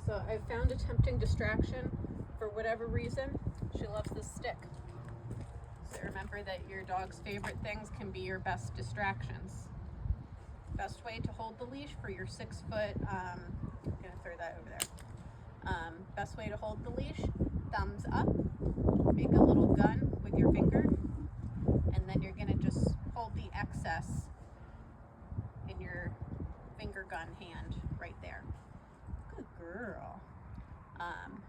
So I found a tempting distraction. For whatever reason, she loves this stick. So remember that your dog's favorite things can be your best distractions. Best way to hold the leash for your 6 foot, I'm gonna throw that over there. Best way to hold the leash, thumbs up, make a little gun with your finger, and then you're gonna just hold the excess in your finger gun hand right there. Good girl.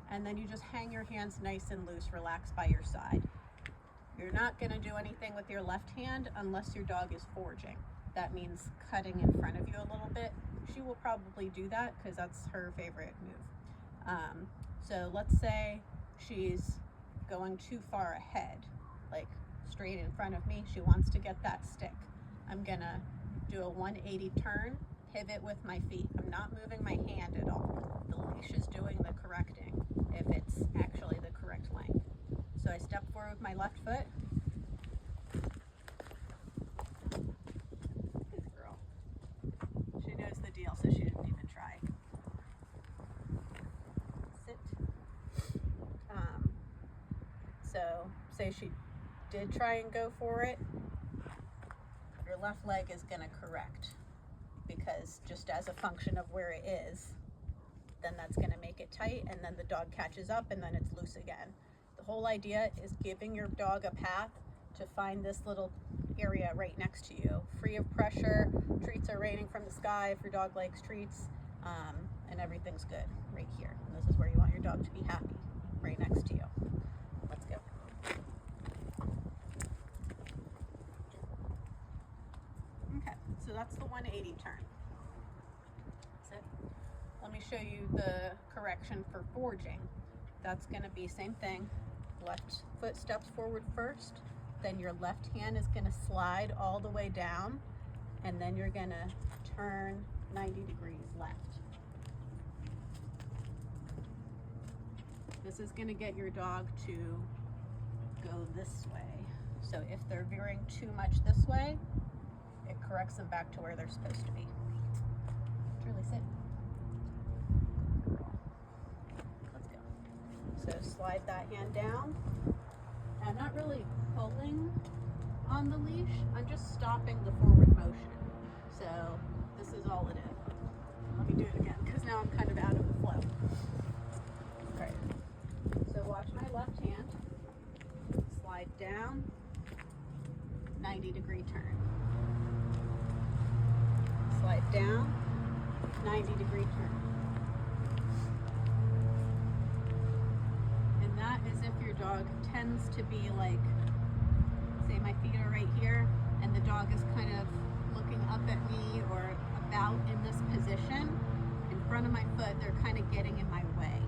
And then you just hang your hands nice and loose, relaxed by your side. You're not gonna do anything with your left hand unless your dog is foraging. That means cutting in front of you a little bit. She will probably do that because that's her favorite move. So let's say she's going too far ahead, like straight in front of me. She wants to get that stick. I'm gonna do a 180 turn, pivot with my feet. I'm not moving my hand at all. The leash is doing the correcting if it's actually the correct length. So I step forward with my left foot. Good girl. She knows the deal, so she didn't even try. Sit. So say she did try and go for it, your left leg is going to correct, because just as a function of where it is, then that's going to make it tight, and then the dog catches up and then it's loose again. The whole idea is giving your dog a path to find this little area right next to you, free of pressure. Treats are raining from the sky if your dog likes treats, and everything's good right here. And this is where you want your dog to be happy, right next to you. Let's go. Okay, so that's the 180 turn. Sit. Let me show you the correction for foraging. That's going to be same thing. Left foot steps forward first, then your left hand is going to slide all the way down, and then you're going to turn 90 degrees left. This is going to get your dog to go this way. So if they're veering too much this way, it corrects them back to where they're supposed to be. Truly sit. Let's go. So slide that hand down. Now, I'm not really pulling on the leash, I'm just stopping the forward motion. So this is all it is. Let me do it again, because now I'm kind of out of the flow. Right. So watch my left hand, slide down, 90-degree turn. Slide down, 90-degree turn. And that is if your dog tends to be like, say my feet are right here, and the dog is kind of looking up at me or about in this position. In front of my foot, they're kind of getting in my way.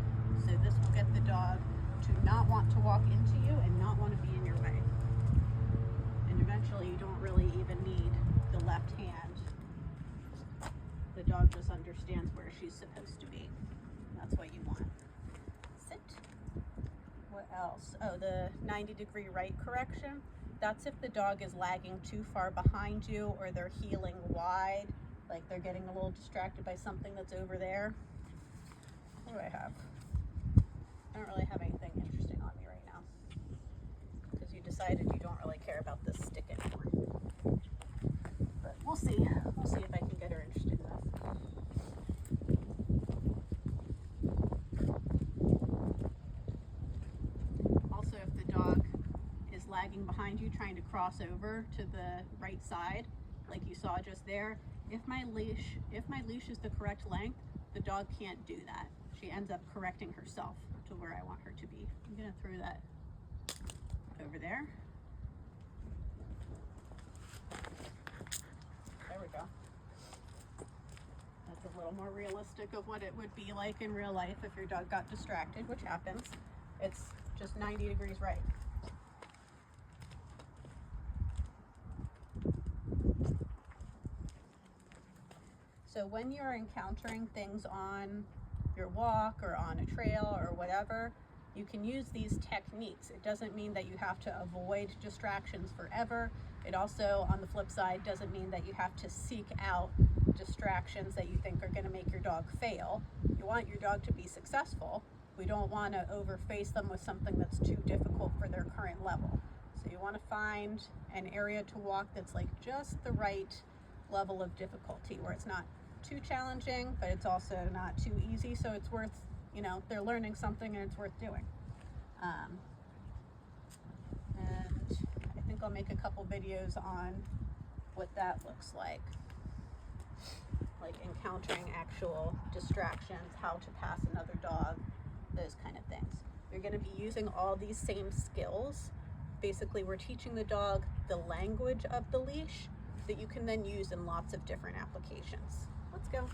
So this will get the dog to not want to walk into you and not want to be in your way. And eventually you don't really even need the left hand. The dog just understands where she's supposed to be. That's what you want. Sit. What else? Oh, the 90-degree right correction. That's if the dog is lagging too far behind you, or they're heeling wide, like they're getting a little distracted by something that's over there. What do I have? I don't really have anything interesting on me right now, because you decided you don't really care about this stick anymore. But we'll see. We'll see if I can get her interested in this. Also, if the dog is lagging behind you, trying to cross over to the right side, like you saw just there, if my leash is the correct length, the dog can't do that. She ends up correcting herself to where I want her to be. I'm gonna throw that over there. There we go. That's a little more realistic of what it would be like in real life if your dog got distracted, which happens. It's just 90 degrees right. So when you're encountering things on your walk or on a trail or whatever, you can use these techniques. It doesn't mean that you have to avoid distractions forever. It also, on the flip side, doesn't mean that you have to seek out distractions that you think are going to make your dog fail. You want your dog to be successful. We don't want to overface them with something that's too difficult for their current level. So you want to find an area to walk that's like just the right level of difficulty, where it's not too challenging, but it's also not too easy. So it's worth, you know, they're learning something and it's worth doing. And I think I'll make a couple videos on what that looks like encountering actual distractions, how to pass another dog, those kind of things. You're going to be using all these same skills. Basically, we're teaching the dog the language of the leash that you can then use in lots of different applications. Let's go.